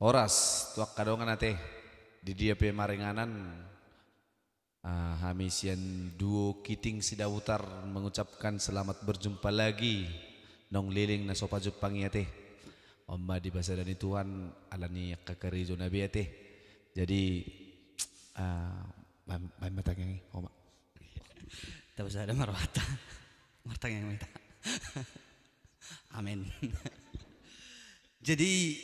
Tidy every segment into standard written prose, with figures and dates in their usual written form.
Oras tuak kadongan nate di dia pe marenganan Hamisian duo Kiting Sidawutar mengucapkan selamat berjumpa lagi nong liling na sopa Jepangi ate Omba di bahasa dani Tuhan alani kakarizo nabi ate jadi main matang yang oma Tapos ada marwata martang yang minta amin. Jadi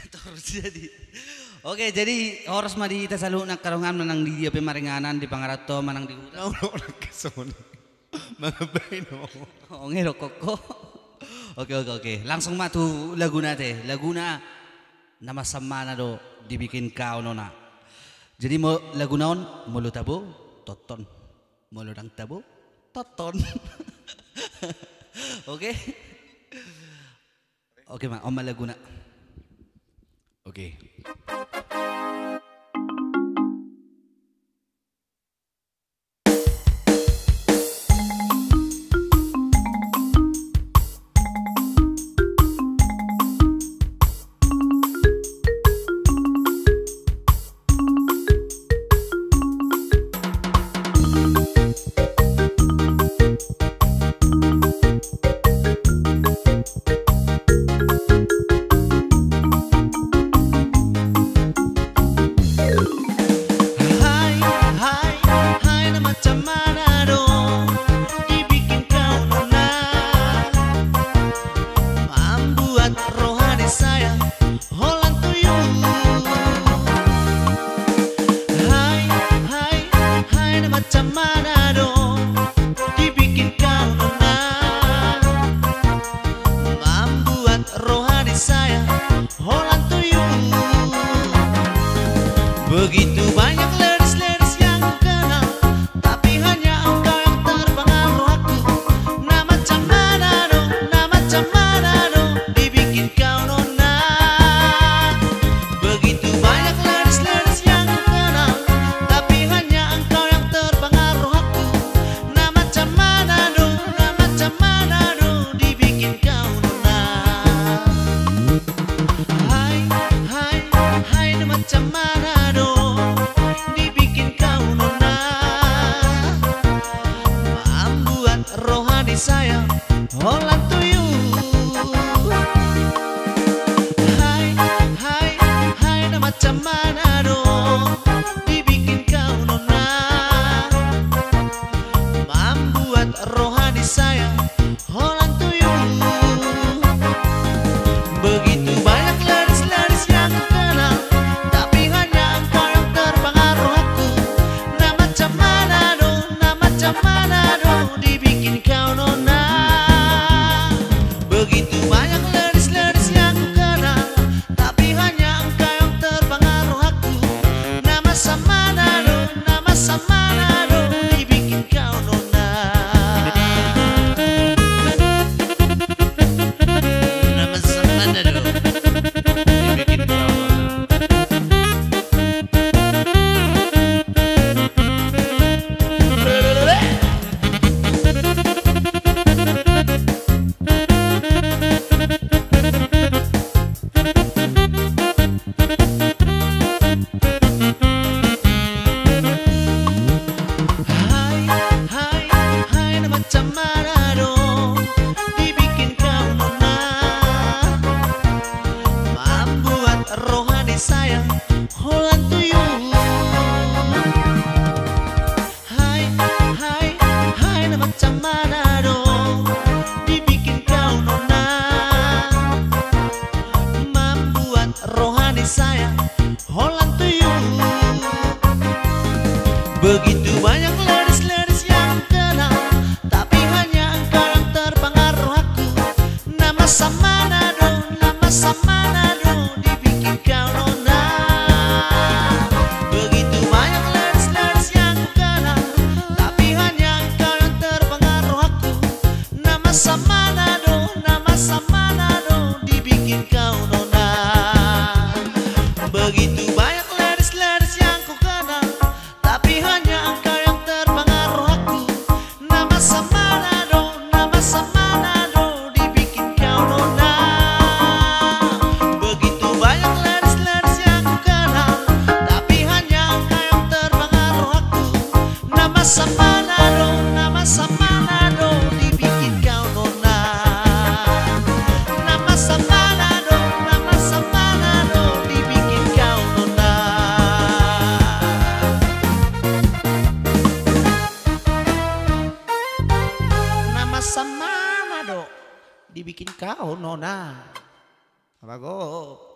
terus jadi oke, jadi horas madi kita selalu nak karungan menang di dia pemaringanan di Pangarato menang di hutan. orang kesoni mga baino Ngero koko. Oke. Langsung matu laguna teh. Laguna nama samana do dibikin kau nona. Jadi mo lagunaon mulu tabo toton. Mulu dang tabo toton. Oke. Oke, Mak, Om Laguna. oke. Begitu banyak ladies-ladies yang ku kenal, tapi hanya engkau yang terpengaruh aku. Nah macam mana dong dibikin kau nona. Begitu banyak ladies-ladies yang ku kenal, tapi hanya engkau yang terpengaruh aku. Nah macam mana dong dibikin kau nona. Hai, nah macam mana dibikin kau nona, membuat rohani saya holan tuyu. Hai, nah macam mana dong dibikin kau nona, membuat rohani saya holan tuyu. Begitu banyak ladies-ladies yang ku kenal, tapi hanya engkau yang terpengaruh aku. Nah macam mana dong dibikin kau nona. Begitu banyak ladies-ladies yang ku kenal, tapi hanya engkau yang terpengaruh aku. Nah macam mana dong dibikin kau nona. Nah macam mana dong dibikin kau nona. Hai, nah macam mana dong dibikin kau nona, membuat rohani saya holan tuyu. Hai, nah macam mana dong dibikin kau nona, membuat rohani saya holan tuyu. Begitu banyak ladies-ladies yang ku kenal, tapi hanya engkau yang terpengaruh aku. Nah macam mana dong dibikin kau nona. Begitu banyak ladies-ladies yang ku kenal, tapi hanya engkau yang terpengaruh aku. Nah macam mana dong dibikin kau nona. Begitu banyak ladies-ladies yang ku kenal, tapi hanya engkau yang terpengaruh aku. Nah macam mana dong dibikin kau nona. nama Samanado dibikin kau nona. Nama Samanado dibikin kau nona. Nama Samanado dibikin kau nona. Bagus.